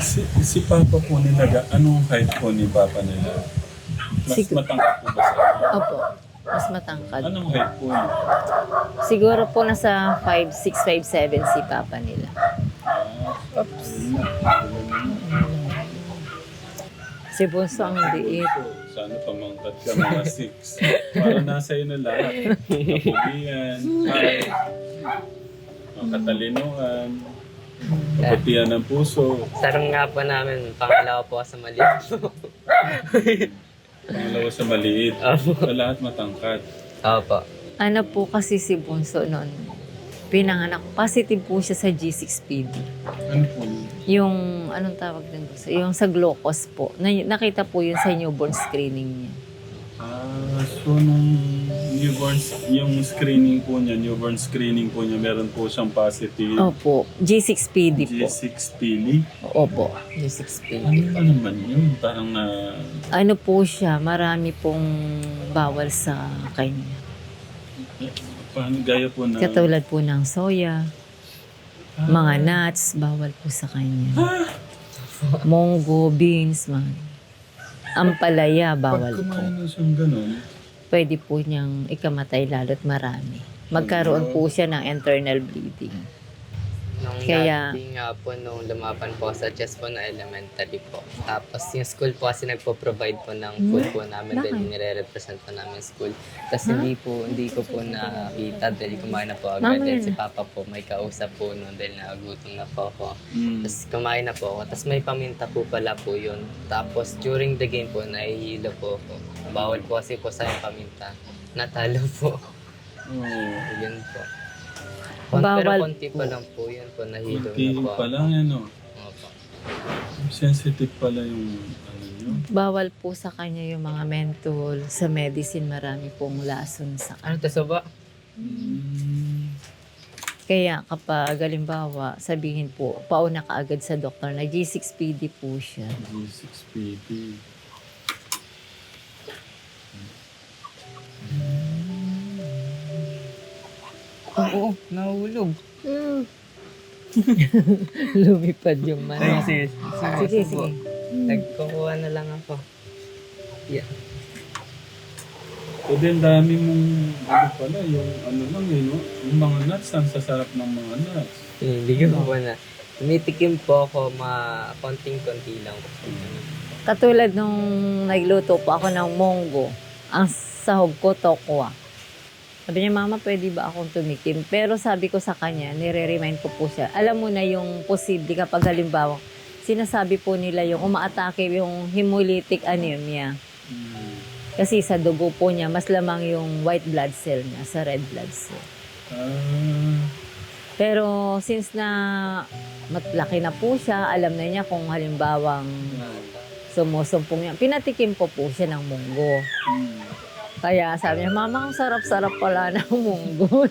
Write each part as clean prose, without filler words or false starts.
Si Papa po nila, anong height po ni Papa nila? Mas matangkad po ba sa inyo? Opo, mas matangkad. Anong height po niya? Siguro po nasa 5'6", 5'7" si Papa nila. Oops. Si Bunso ang liit. Sana pamangkat ka mga 6. Para nasa iyo na lahat. Kapugian, height, ang katalinuhan, kaputihan ng puso. Sarang nga po namin, pangalawa po sa maliit. Pangalawa sa maliit. Sa lahat matangkad. Opo. Ano po kasi si Bunso noon, pinanganak, positive po siya sa G6PD. Ano po yun? Yung, anong tawag ng gusto? Yung sa glucose po. Nakita po yun sa newborn screening niya. So nung newborn, yung screening po niya, newborn screening po niya, meron po siyang positive Opo, G6PD po. G6PD. Opo, G6PD. Ano naman yun? Parang na... Ano po siya, marami pong bawal sa kanya. Paano gaya po na... Katulad po ng soya, mga nuts, bawal po sa kanya. Munggo, beans, mga ampalaya, bawal Pag po. kumain na siyang ganun, Pwede po niyang ikamatay lalo't marami. Magkaroon po siya ng internal bleeding. Nung Kaya- dati nga po, nung lumapan po sa chest po na elementary po. Tapos yung school po kasi nagpo-provide po ng food po namin dahil Bakit? nire-represent po namin school. Tapos hindi ko po nakita dahil kumain na po agad. Mama Dahil yun. si Papa po may kausap po noon dahil nagutom na po ako. mm, Tapos kumain na po ako. Tapos may paminta po pala po yun. Tapos during the game po, nahihilo po ako. Bawal po kasi po sa yung paminta. Natalo po. Yun po. Pero Bawal konti pa lang po yun po. Nahilo kunti na po pa ako. lang yan, no? Opo. Sensitive pala yung ano nyo. Bawal po sa kanya yung mga menthol. Sa medicine, marami pong lason sa Ano kanya. to, soba? Kaya kapag halimbawa, sabihin po, pauna ka agad sa doktor na G6PD po siya. G6PD. Oo, nahulog. Lumipad yung mana. Sige, Sige. Nagkukuha na lang ako. Yeah. So din dami mong ano pala, yung ano lang eh, no? Yung mga nuts, ang sasarap ng mga nuts. Hindi ko po na. Tumitikim po ako konting-konti lang. Katulad nung nagluto po ako ng munggo, ang sahog ko tokwa. Sabi niya, Mama, pwede ba akong tumikim? Pero sabi ko sa kanya, nire-remind ko po siya, alam mo na yung posible kapag halimbawa, sinasabi po nila yung umaatake yung hemolytic anemia. Kasi sa dugo po niya, mas lamang yung white blood cell niya sa red blood cell. Pero since na matlaki na po siya, alam na niya kung halimbawang sumusumpong niya. Pinatikim ko po siya ng munggo. Kaya sabi niya, Mama, ang sarap-sarap pala ng munggo.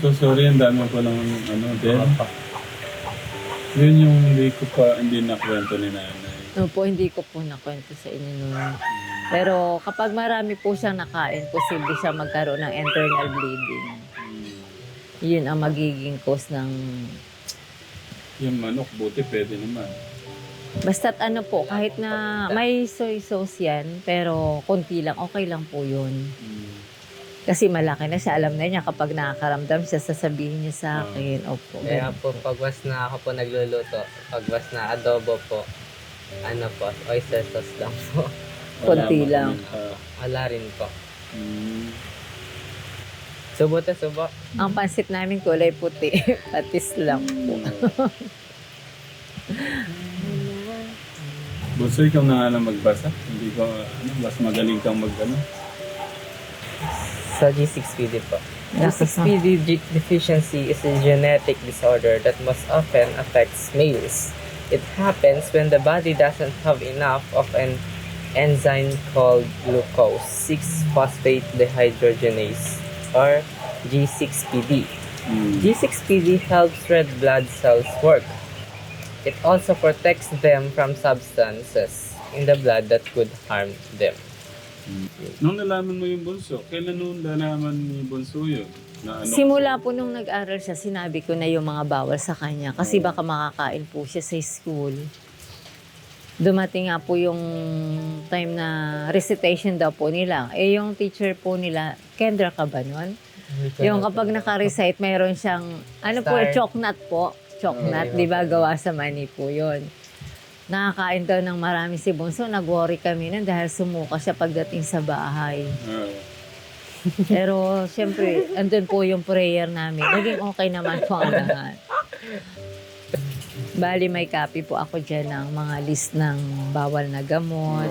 So sorry, ang dami ko lang ano din. Yun yung hindi nakwento ni nanay. No po, hindi ko po nakwento sa inyo noon. Pero kapag marami po siyang nakain, posible siya magkaroon ng internal bleeding. Yun ang magiging cause ng... Yung manok, buti pwede naman. Basta't ano po, kahit na may soy sauce yan, pero konti lang, okay lang po yun. Kasi malaki na siya, alam na niya kapag nakakaramdam siya, sasabihin niya sa akin. Opo. Kaya po, pagwas na ako po nagluluto, pagwas na adobo po, ano po, oyster sauce lang po. Konti lang. Wala rin po. Subo to, subo. Ang pansit namin kulay puti, patis lang po. Bunso, ikaw na nga lang magbasa. Hindi ko, mas magaling kang mag-ano. Sa G6PD po. G6PD deficiency is a genetic disorder that most often affects males. It happens when the body doesn't have enough of an enzyme called glucose 6-phosphate dehydrogenase or G6PD. G6PD helps red blood cells work. It also protects them from substances in the blood that could harm them. Nung nalaman mo yung bunso, kailan nung nalaman ni bunso yun? Na ano? Simula po nung nag-aral siya, sinabi ko na yung mga bawal sa kanya kasi baka makakain po siya sa school. Dumating nga po yung time na recitation daw po nila. Eh yung teacher po nila, Kendra ka ba nun? Yung kapag naka-recite, mayroon siyang, ano po, Star. choknut po. Choknut, di ba? Gawa sa mani po yun. Nakakain daw ng marami si Bunso. Nag-worry kami nun dahil sumuka siya pagdating sa bahay. Pero, siyempre, andun po yung prayer namin. Naging okay naman po ang lahat. Bali, may copy po ako dyan ng mga list ng bawal na gamot.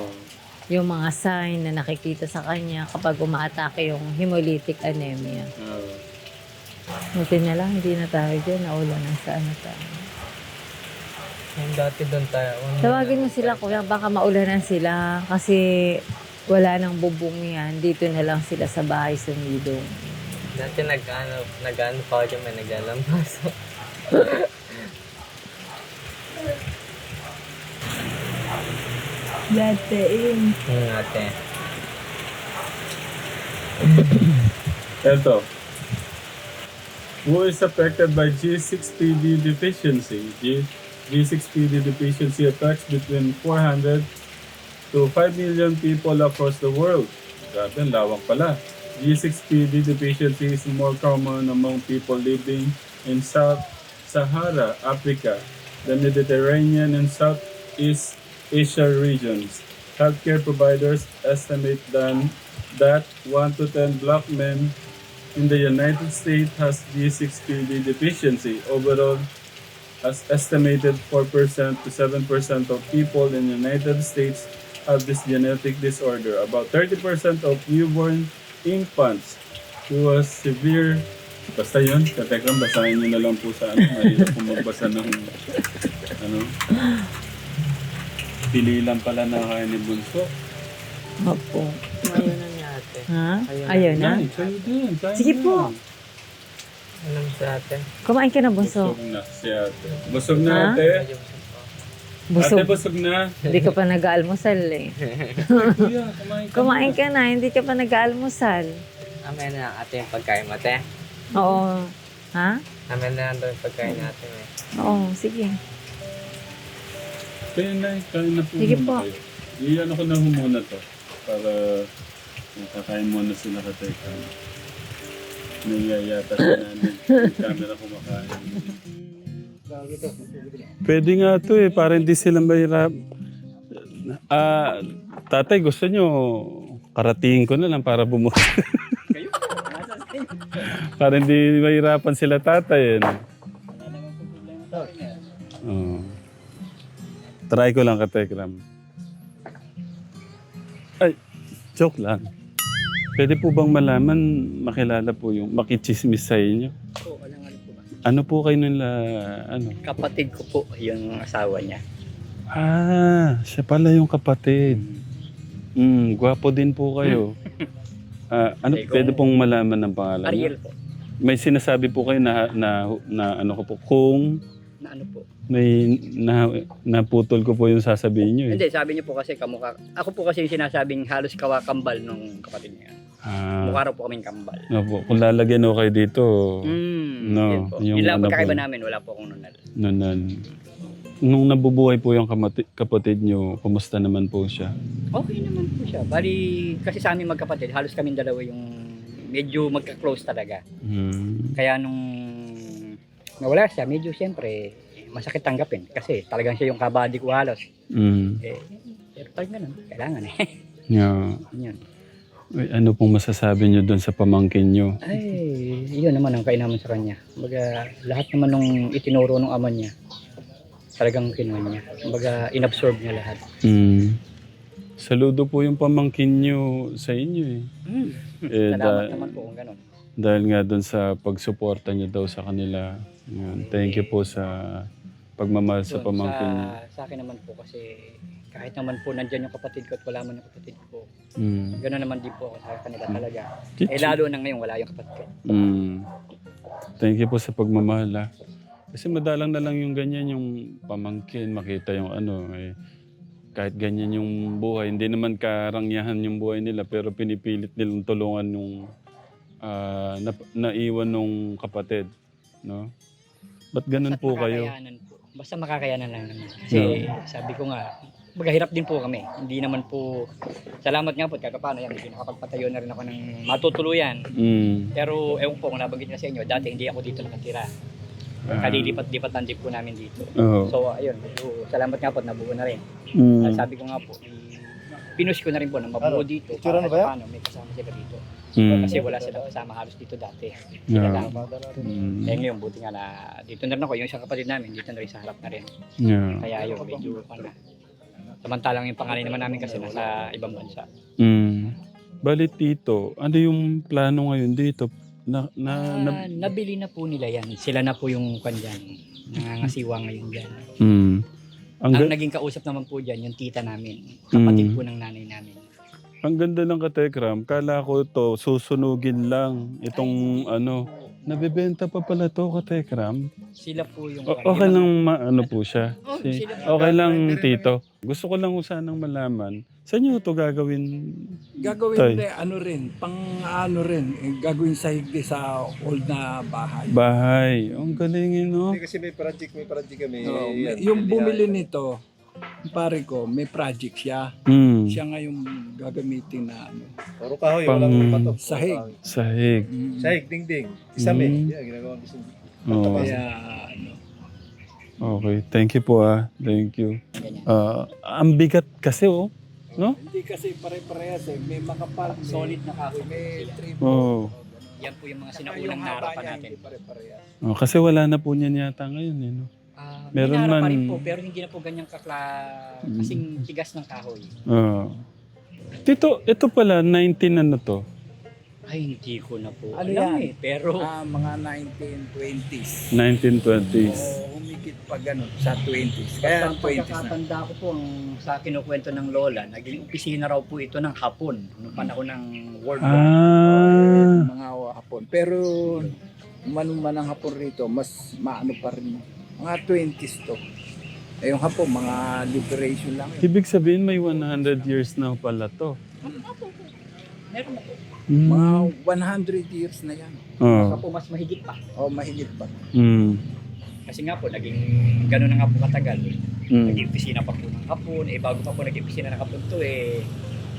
Yung mga sign na nakikita sa kanya kapag umaatake yung hemolytic anemia. Buti na lang, hindi na tayo dyan. Naulanan sa ano tayo. Yung dati doon tayo. Tawagin mo sila, kuya. Baka maulanan sila kasi wala nang bubong yan. Dito na lang sila sa bahay sa Midong. Dati nag-ano pa ako may naglalampas. Dati Ate. Ito. Who is affected by G6PD deficiency? G6PD deficiency affects between 400 to 5 million people across the world. Grabe, ang lawak pala. G6PD deficiency is more common among people living in Sub-Sahara Africa, the Mediterranean and Southeast Asia regions. Healthcare providers estimate that 1 to 10 black men in the United States has G6PD deficiency. Overall, as estimated 4% to 7% of people in the United States have this genetic disorder. About 30% of newborn infants who has severe... Basta yun, katekram, basahin nyo na lang po sa ano. Mahirap po magbasa ng... ano. Pili lang pala na kaya ni Bunso. Opo. Ayaw na niya ate. Ha? Ayun. Ayun na? Yan, kayo din. Kain Sige na. po. Anong sa ate? Kumain ka na, Bunso. Busog na si ate. Busog na Ha? ate. Medyo busog pa. Busog. Ate, busog na. Hindi ka pa nag-aalmusal eh. Kuya, kumain ka Kumain na. ka na, hindi ka pa nag-aalmusal. Amen na lang ate yung pagkain mo ate. Oo. Ha? Amen na lang daw yung pagkain natin eh. Oo, sige. Kaya na, kain na po Sige muna po. kayo. Iyan ako na muna to. Para kakain muna sila kateka. Niyayata sa namin. Yung camera kumakain. Pwede nga to eh, para hindi sila mahirap. Tatay, gusto nyo karatingin ko na lang para bumuha. Para hindi mahirapan sila tatay. Oh. Try ko lang katekram. Ay, joke lang. Pwede po bang malaman, makilala po yung makichismis sa inyo? Po, walang ano po ba? Ano po kayo nila, ano? Kapatid ko po yung asawa niya. Siya pala yung kapatid. Gwapo din po kayo. Ano, Ikaw- pwede pong malaman ng pangalan niyo? Ariel po. May sinasabi po kayo na ano ko po, kung Na ano po. may naputol ko po yung sasabihin niyo eh. Hindi, sabi niyo po kasi kamukha. Ako po kasi yung sinasabing halos kawakambal nung kapatid niya. Mukha raw po kaming kambal. Opo, kung lalagyan ko kayo dito, no, Yun po. yung Yun lang ano pagkakaiba po. namin, wala po akong nunal. Nunan. Nung nabubuhay po yung kapatid niyo, kumusta naman po siya? Okay naman po siya. Bali, kasi sa amin magkapatid, halos kaming dalawa yung medyo magka-close talaga. Kaya nung nawala siya, medyo siyempre masakit tanggapin. Kasi talagang siya yung kabady ko halos. Pero pag ganun, kailangan eh. Yeah. Yun. Ay, ano pong masasabi niyo doon sa pamangkin niyo? Ay, yun naman ang kainaman sa kanya. Kumbaga, lahat naman nung itinuro ng ama niya, talagang kinuha niya. Kumbaga, inabsorb niya lahat. Saludo po yung pamangkin niyo sa inyo eh. Salamat naman po kung ganun. Dahil nga doon sa pagsuporta niyo daw sa kanila. Yun. Thank you po sa pagmamahal sa Yun, pamangkin niyo. sa akin naman po kasi kahit naman po nandyan yung kapatid ko at wala man yung kapatid ko, Mm. gano'n naman din po ako sa kanila talaga. Chichi. Eh lalo na ngayon wala yung kapatid ko. Thank you po sa pagmamahal ah. Kasi madalang na lang yung ganyan, yung pamangkin, makita yung ano eh. Kahit ganyan yung buhay, hindi naman karangyahan yung buhay nila pero pinipilit nilang tulungan yung naiwan nung kapatid, no? Ba't ganun po kayo? Makakayanan po. Basta makakayanan lang naman. Kasi sabi ko nga, maghahirap din po kami. Hindi naman po, salamat nga po, kahit paano yan, hindi nakapagpatayo na rin ako ng matutuluyan. Pero ewan po kung nabanggit na sa inyo, dati hindi ako dito nakatira. Kalilipat-lipat lang din po namin dito. Oo. So ayun, medyo salamat nga po, nabuo na rin. At sabi ko nga po, pinush ko na rin po na mabuo dito. Para kahit paano, may kasama sila dito. Kasi wala sila kasama halos dito dati. Sila lang. Eh ngayon, buti nga na dito na rin ako. Yung isang kapatid namin, dito na rin sa harap na rin. Yeah. Kaya yun, medyo na. Samantalang yung pangalan naman namin kasi nasa ibang bansa. Bali tito, ano yung plano ngayon dito? Nabili na po nila yan. Sila na po yung kanyan. Nangangasiwa ngayon dyan. Ang naging kausap naman po dyan, yung tita namin. Kapatid po ng nanay namin. Ang ganda ng katekram, kala ko to susunugin lang itong nabebenta pa pala to katekram. Sila po yung... Okay lang ano po siya. Sila po. Okay lang tito. Gusto ko lang sanang malaman. Saan nyo ito gagawin? Gagawin rin, gagawin sa higdi sa old na bahay. Bahay. Ang galing no? Hindi kasi may project kami. Oo, Yan, yung bumili yan. nito, pare ko, may project siya. Siya nga yung gagamitin na Puro kahoy, Pang- walang bato. Puro Sahig. kahoy. Sahig. Sahig, dingding. Isame. Yan, ginagawa ko. Oo. Kaya Okay. Thank you po Thank you. Ganyan. Ang bigat kasi no? hindi kasi pare-parehas may makapal, Solid na kahoy. may triple. Oo. Yan po yung mga sinaunang narapan natin. Hindi pare-parehas. Kasi wala na po niyan yata ngayon no? Meron Meron pa man- rin po, pero hindi na po ganyang kasing tigas ng kahoy. Oo. Tito, ito pala 19 ano to? Ay, hindi ko na po Ano alam yan? Pero Mga 1920s. 1920s. O humigit pa ganun sa 20s. Kaya ang 20s na. pagkakatanda ko po, ang sa kinukwento ng lola, naging opisina raw po ito ng Hapon noong panahon ng World War. Mga hapon. Pero man ang hapon rito, mas maano pa rin. Mga 20s to. Yung hapon, mga liberation lang yun. Ibig sabihin may 100 years na pala to. Meron na po. Mga 100 years na yan. Baka Oo. po mas mahigit pa. O mahigit pa. Kasi nga po, naging gano'n na nga po katagal. Mm. Naging opisina pa po ng Hapon. Bago pa po naging opisina ng Hapon to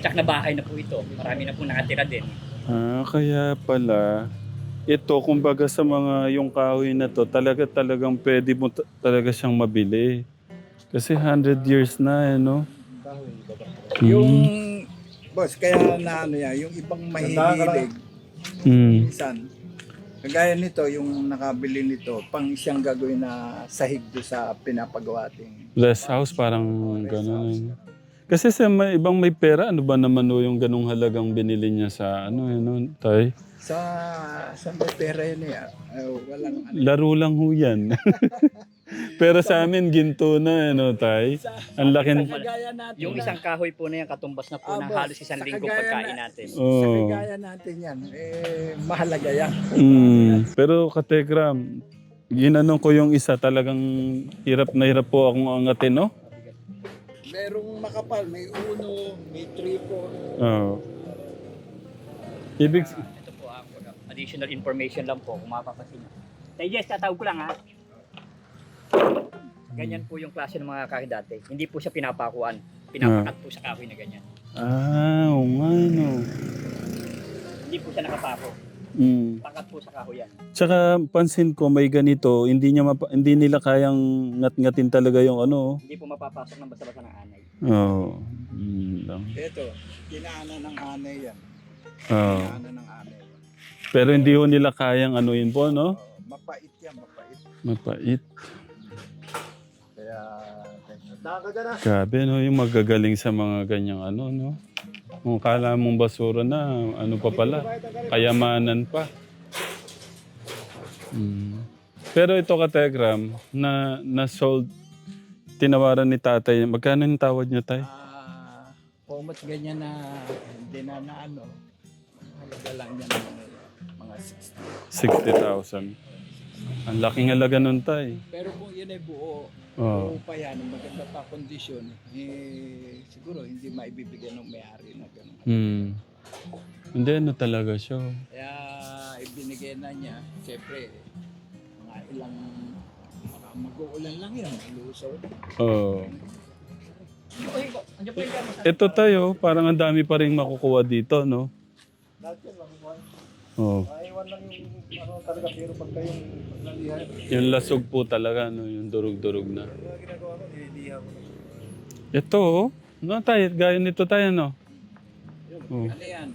tsak na bahay na po ito. Marami na po nakatira din. Kaya pala ito kumbaga sa mga yung kahoy na to talagang pwede mo talaga siyang mabili. Kasi 100 years na no? Yung, boss, kaya na ano yan, yung ibang mahihilig, minsan, kagaya nito, yung nakabili nito, pang siyang gagawin na sahig do sa pinapagawa ating. Rest house parang gano'n. Kasi sa ibang may pera, ano ba naman yung ganung halagang binili niya sa tay? Sa may pera yun walang ano. Laro lang ho yan. Pero sa amin, ginto na, tay? Ang laki. Kagaya natin Yung isang kahoy po na yan, katumbas na po ng boss, halos isang sa linggo kagaya pagkain na- natin. Sa Oh. kagaya natin yan, mahalaga yan. Pero katekram, ginanong ko yung isa, talagang hirap na hirap po akong angatin, no? Merong makapal, may uno, may triple. Oo. Ibig, Ito po additional information lang po kung mapapansin nyo. Tay Jess, tatawag ko lang Ganyan po yung klase ng mga kahoy dati. Hindi po siya pinapakuan. Pinapakat po sa kahoy na ganyan. oo nga, no. Hindi po siya nakapako. Pakat po sa kahoy yan. Tsaka pansin ko may ganito, hindi nila kayang ngat-ngatin talaga yung Hindi po mapapasok ng basta-basta ng anay. Oo. Lang. Ito, kinaanan ng anay yan. Oo. Kinaanan ng anay. Pero hindi ho nila kayang anuin po, no? Mapait yan, mapait. Mapait. Kaya, Grabe, no? Yung magagaling sa mga ganyang no? Kung kala mong basura na, ano pa pala, kayamanan pa. Pero ito kategram, na-sold, tinawaran ni tatay. Magkano yung tawad niya, tay? Pumat ganyan na hindi na ano, halaga lang yan mga 60. 60,000. Ang laking halaga nun, tay. Pero kung yun ay buo, Oh. buo pa yan, maganda pa kondisyon, siguro hindi maibibigyan ng may-ari na gano'n. Hindi, ano talaga siya. Kaya ibinigay na niya, siyempre, mga ilang, baka mag-uulan lang yan, lusaw. Oh. Ito tayo, parang ang dami pa rin makukuha dito, no? Lahat yan, makukuha. Oh. Maiwan lang yung ano talaga, pero pagka yung paglalihan, Yung lasog po talaga, no? Yung durug-durug na. yung mga ginagawa ko, nililihan ko na. Ito, oh. No, tayo, gaya nito tayo, no? Oh. Ano yan?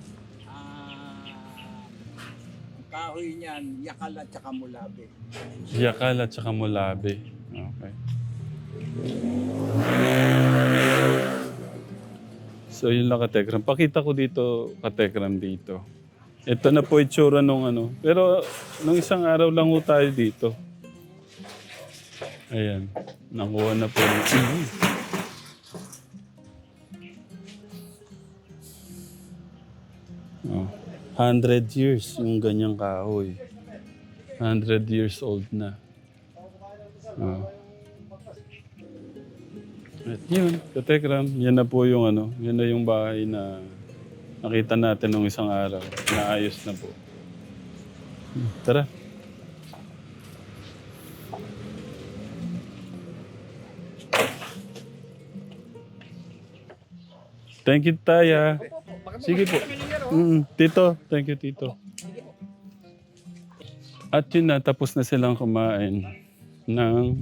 Ang kahoy niyan, yakal at saka mulabi. Yakal at saka mulabi. Okay. So yun lang katekram. Pakita ko dito katekram dito. Ito na po itsura nung ano. Pero nung isang araw lang ho tayo dito. Ayan. Nakuha na po. Oh. 100 years yung ganyang kahoy. 100 years old na. Oh. At yun, katekram, yan na po yung ano, yan na yung bahay na nakita natin nung isang araw. Naayos na po. Tara. Thank you, Taya. Sige po. Tito, thank you, Tito. At yun na, tapos na silang kumain ng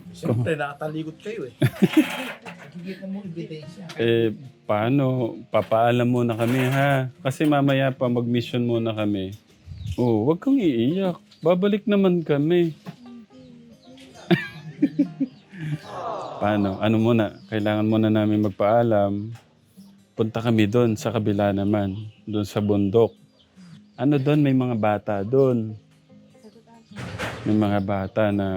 Siyempre, nakatalikod kayo eh. Nakikita mo ebidensya. Paano? Papaalam muna kami ha. Kasi mamaya pa mag-mission muna kami. Oh, wag kang iiyak. Babalik naman kami. Paano? Ano muna? Kailangan muna namin magpaalam. Punta kami doon sa kabila naman. Doon sa bundok. Ano doon? May mga bata doon. May mga bata na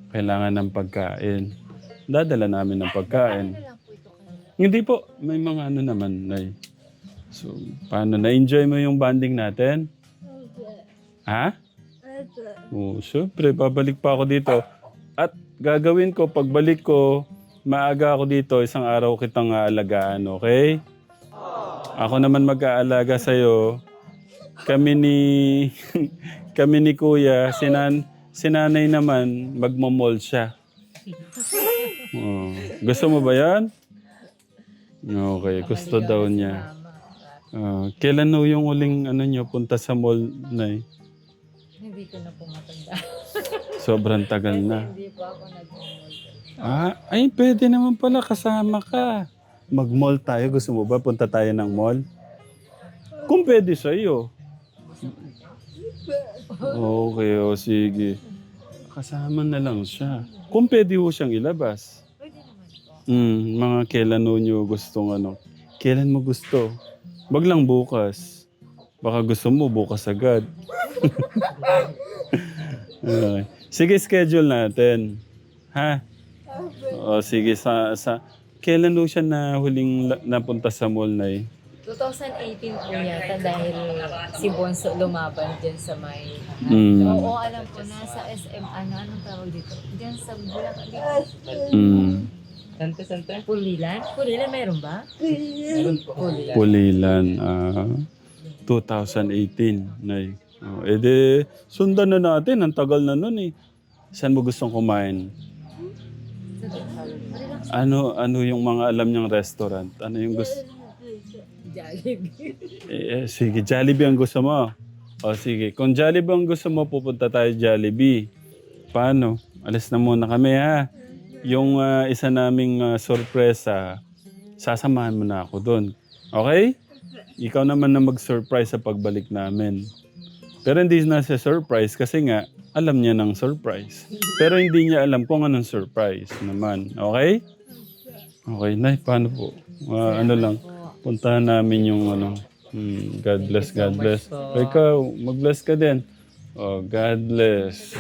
kailangan ng pagkain. Dadala namin ng pagkain. Hindi po. May mga ano naman, Nay. So, paano? Na-enjoy mo yung bonding natin? Ha? Oo, syempre. Babalik pa ako dito. At gagawin ko, pagbalik ko, maaga ako dito, isang araw kitang aalagaan, okay? Ako naman mag-aalaga sa'yo. Kami ni Kuya, sinanay naman, magmamall siya. Oh. Gusto mo ba yan? Okay, gusto daw niya. Kailan yung uling nyo, punta sa mall, Nay? Hindi ko na po matanda. Sobrang tagal na. Hindi po ako nag-mall. Ay, pwede naman pala, kasama ka. Mag-mall tayo, gusto mo ba? Punta tayo ng mall? Kung pwede sa'yo. Okay, sige. Kasama na lang siya. Kung pwede ho siyang ilabas. Pwede naman po. Mga kailan ho nyo gustong ano. Kailan mo gusto? Wag lang bukas. Baka gusto mo bukas agad. Okay. Sige, schedule natin. Ha? O sige, kailan ho siya na huling napunta sa mall na 2018 po yata dahil si Bonso lumaban dyan sa may... Mm. Oo, alam ko na sa SM, anong tawag dito? Dyan sa Bulacan dito. Sante. Pulilan? Pulilan meron ba? Meron po. Pulilan. 2018. Nay. Edi, sundan na natin. Ang tagal na nun eh. Saan mo gustong kumain? Ano yung mga alam niyang restaurant? Ano yung gusto? Jollibee. Sige, Jollibee ang gusto mo. O sige, kung Jollibee ang gusto mo, pupunta tayo Jollibee. Paano? Alis na muna kami ha. Yung isa naming sorpresa, sasamahan mo na ako doon. Okay? Ikaw naman na mag-surprise sa pagbalik namin. Pero hindi na siya surprise kasi nga, alam niya ng surprise. Pero hindi niya alam kung anong surprise naman. Okay? Okay, Nay, paano po? Ano lang, puntahan namin yung ano. God bless, God bless. Ikaw, mag-bless ka din. Oh, God bless.